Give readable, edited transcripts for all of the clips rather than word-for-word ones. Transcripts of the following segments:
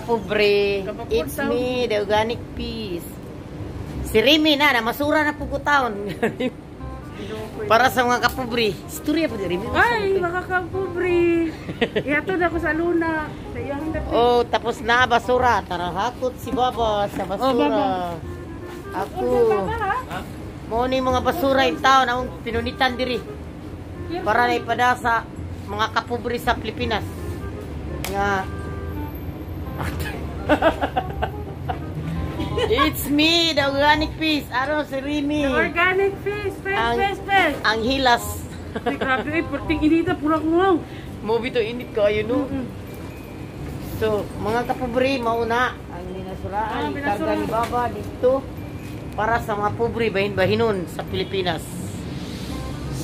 kapobre, it's me, the organic peace. Si Rimi na masura na pugutaon. Para sa mga kapobre. Istorya po di Rimi. Ay, mga kapobre. Ihatod ako sa luna. Sa iyang dati. Oh, tapos na basura. Tara hakot si Baba sa basura. Ako. Mo ni mga basura in town ang pinunitan diri. Para na ipada sa mga kapobre sa Pilipinas. Nga. It's me, the organic peace. Ano si Rimi? The organic fish. Fresh. Ang hilas. Ay, grabe. Perting inita. Pura ko lang. Movie to init ko. Ayun no. So, mga kapobre, mauna. Ang ninasuraan. Ikarga ni Baba dito. Para sa mga pobre, bahin-bahinon sa Pilipinas.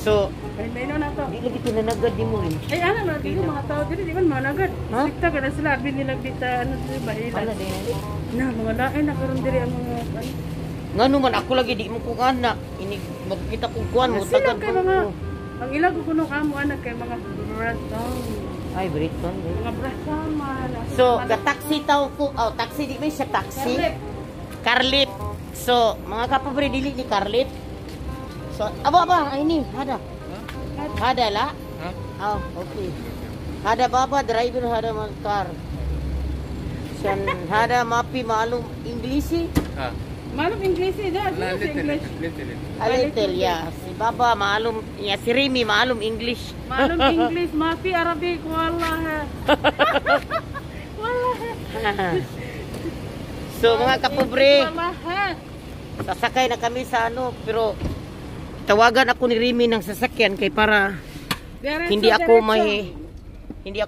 So, Bahin-bahinon na to. di lagi tinanagad di mo rin. Ay, ano na. Dito mga tao dito. Di man managad. Ha? Sikta ka na sila. Abin nila dito. Ano sila bahilan. Ano din? Na, mga lain. Nakaroon diri ang mga... Nga naman, ako lagi di mo kung anak. Magkita kong kuhan mo. Sila kay mga... Ang ilag ko kuno kamo anak kay mga braton. Ay, Briton. Mga braton man. So, taxi tao ko. Oh, taxi di ba siya taxi? Carlip. So, mga kapobre, dili ni Carlip. So, aba, ay ni, hada. Hada la? Oh, okay. Hada baba, driver hada man car. Siyan, hada mapi malum English. Malum English da, English. A little, yeah. Si Baba malum, yeah, si Rimi malum English. Malum English, mapi Arabic, wallah. Wallah. So, mga kapobre, Wallah. sasakay na kami sa ano, pero tawagan ako ni Rimi ng sasakyan kay para hindi ako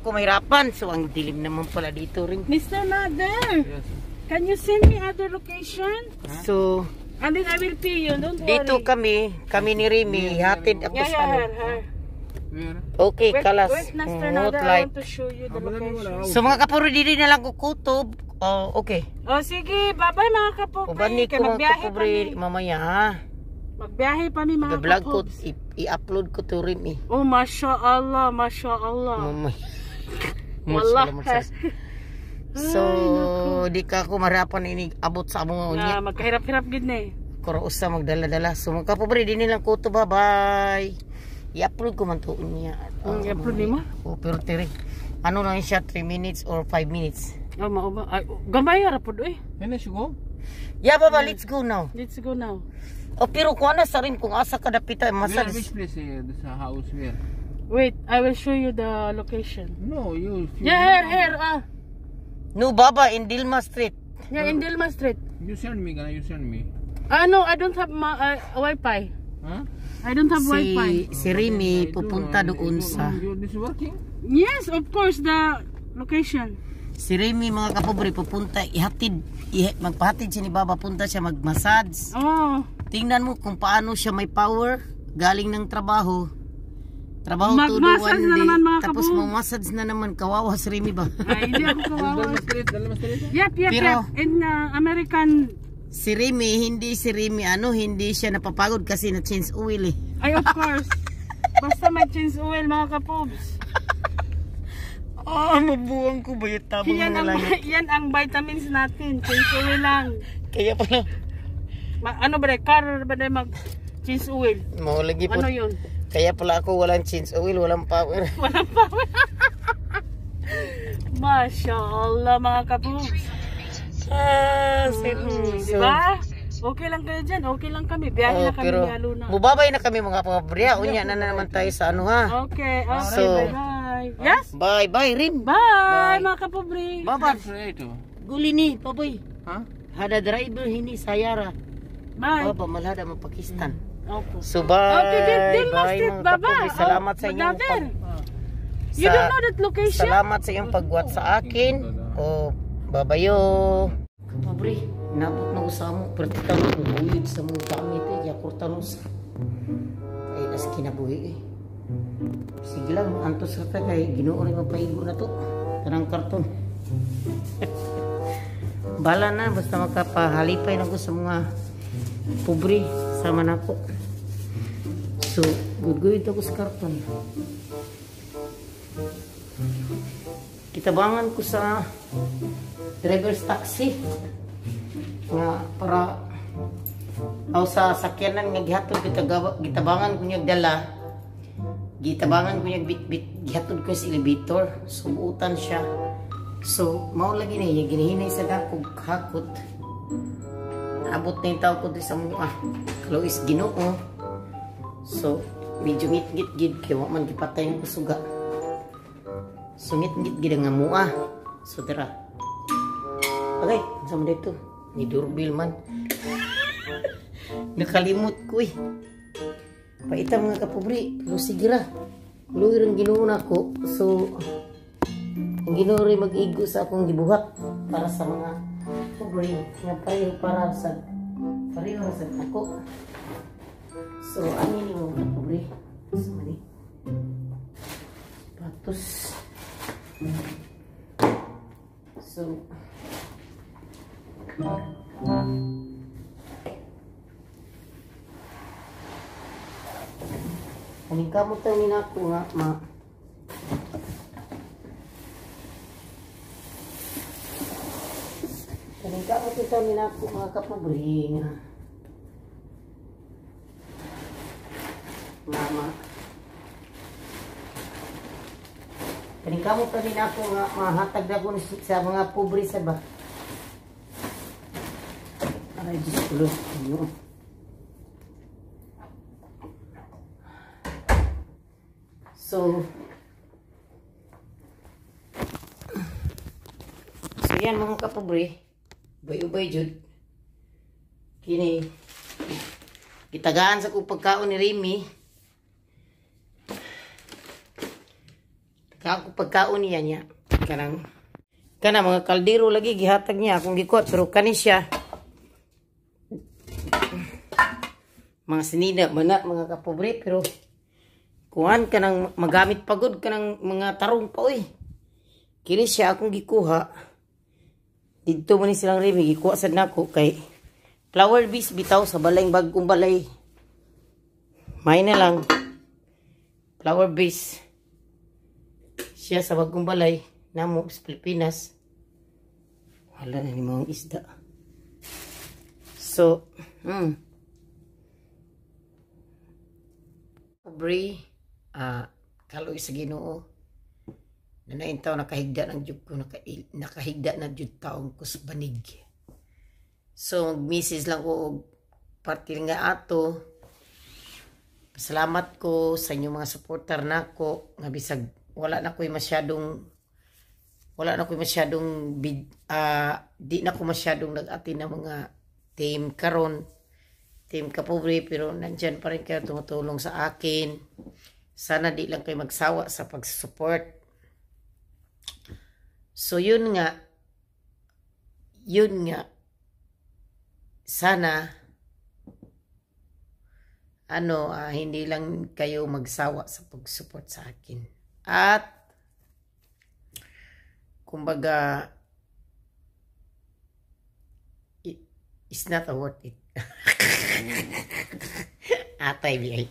mahirapan. So, ang dilim naman pala dito rin. Mr. Nader, can you send me other location? So, And then I will pay you, don't worry. dito kami ni Rimi, hatid ako sa ano. Okay, kalas. Wait, Mr. Not Nader, I like. want to show you the location. So, mga kapuri, dili na lang kukutob. Oh, okay. Oh, sige, bye-bye mga kapobre. Ubani ko mga Magbiyahe kapuri, kami. mamaya ha. Magbiyahe pa mi mga Vlog ko, kapobs. i-upload ko to Rimi. Oh, Masya Allah, Masya Allah. Mamaya. Wallah. So, di ka ako mahirapan ini abot sa among unya. Na, magkahirap-hirap gid na eh. Kuro usa magdala-dala. So, mga kapuri, di nilang kuto. Bye-bye. I-upload ko man to unya. I-upload ni mo? Oh, pero tiri. Ano lang siya, 3 minutes or 5 minutes. Oh, mao ba? Ay, gamay ra pud oy. Ano siya? Yeah, Baba, let's go now. Let's go now. Oh, pero kung ano sa rin, kung asa ka dapita, masal. Which place sa house where? Wait, I will show you the location. No, you. Yeah, here. No, Baba, in Dilma Street. Yeah, in Dilma Street. You send me, gonna you send me. No, I don't have Wi-Fi. Huh? I don't have Wi-Fi. Si Rimi pupunta doon sa... This working? Yes, of course, the location. Si Rimi, mga kapobre, pupunta, magpahatid siya ni Baba, punta siya mag-massage. Oh. Tingnan mo kung paano siya may power, galing ng trabaho. Trabaho to do Mag-massage one na day. naman, mga Tapos kapobre. massage na naman, kawawa si Rimi ba? Ay, hindi ako kawawa. Dalma street. Yep. Pero- In American. Si Rimi, hindi siya napapagod kasi na-change oil eh. Ay, of course. Basta may change oil, mga kapobs. Mabuang ko ba yung tabang Yan na ang, lang. yan ang vitamins natin. Change oil lang. Kaya pala, Ano ba rin? Car ba rin mag change oil? mahulagi po. Ano yun? Kaya pala ako walang change oil, walang power. Walang power. Masya Allah, mga kapobs. Diba? Okay lang kayo dyan. Okay lang kami. Biyahe na kami ni Aluna. Bubabay na kami mga pabriya. Unya na naman tayo sa ano ha. Okay. So- Bye-bye. Yes? Bye Rin. Bye, mga kapobri. Baba. Ito. Guli ni, baboy. Huh? Hada driver hini sayara. Bye. Baba malhada mo Pakistan. Opo. So bye. Okay, din Bye Street, mga Baba. kapobri. Salamat sa inyong Brother. You don't know that location? Salamat sa iyong pagwat sa akin. O babayo. Kapobri, nabot na usamo pertitan mo buyod sa mga gamit ya kurtanos. Ay nas kinabuhi eh. Sige lang, antos ka kay Ginoo rin mapaigo na to. Kanang karton. Bala na, basta makapahalipay na ko sa mga pobre sama na ko. So, good ako sa karton. Kitabangan ko sa driver's taxi nga para aw sa sakyanan nga gihatod gitabangan ko niya dala, gitabangan ko niya bit gihatod ko sa elevator, subutan siya. So mao lagi niya ginihinay sa dakog hakot. Abot na yung tao ko sa mga Luis Ginoo. So medyo ngit-ngit gid kay wa man gipatay ng kusuga. So ngit-ngit gid nga mua. So dira. Okay, sa mo dito. Ni doorbell man. Nakalimot ko eh. Paita mga kapubri. Pero sige ra. Luwi rin Ginoo nako. So ang Ginoo rin mag-igo sa akong gibuhat para sa mga kapubri nga para sa ako. So ano ni mga kapubri? So mani. Patos. So kaning kamot ang minako nga kaning kamot ito minako mga kapubri nga mama kaning kamot ang minako nga mahatag na ko sa mga pobre sa ba. Ay, Diyos ko lang. So yan mga kapobre, ubay-ubay jud. Kini gitagaan sa kong pagkaon ni Remy. Tagaan ko pagkaon niya. Kanang mga kaldero lagi gihatag niya akong gikuat pero kani siya mga sinina mana mga kapobre pero kuhan ka nang magamit pagod ka ng mga tarong pa oy. Kini siya akong gikuha. Dito man ni silang Remy gikuha sad nako kay flower bees bitaw sa balay bagong balay. May na lang flower bees. Siya sa bagong balay namo sa Pilipinas. Wala na ni mga isda. So, Pobre, kaloy sa Ginoo. Nanain taon nakahigda ng jud ko, nakahigda na jud taong ko sa banig. So, mag-message lang ko og partil nga ato. Salamat ko sa inyong mga supporter nako nga bisag wala na ko'y masyadong di na ko masyadong nag-atin ng mga team karon. Team Kapobre, pero nandyan pa rin kayo tumutulong sa akin. Sana di lang kayo magsawa sa pag-support. So yun nga, sana hindi lang kayo magsawa sa pag-support sa akin. At kumbaga it's not worth it. Atay biyay.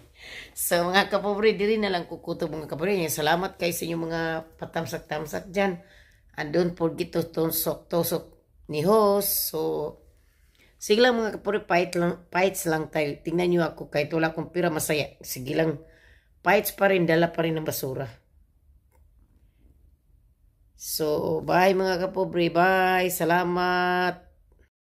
So mga kapobre, diri na lang kukutob mga kapobre. Salamat kayo sa inyong mga patamsak-tamsak dyan. And don't forget to tusok ni host. So sige lang mga kapobre, fights lang tayo. Tingnan nyo ako kahit wala akong pira masaya. Sige lang, fights pa rin, dala pa rin ng basura. So bye mga kapobre, bye. Salamat.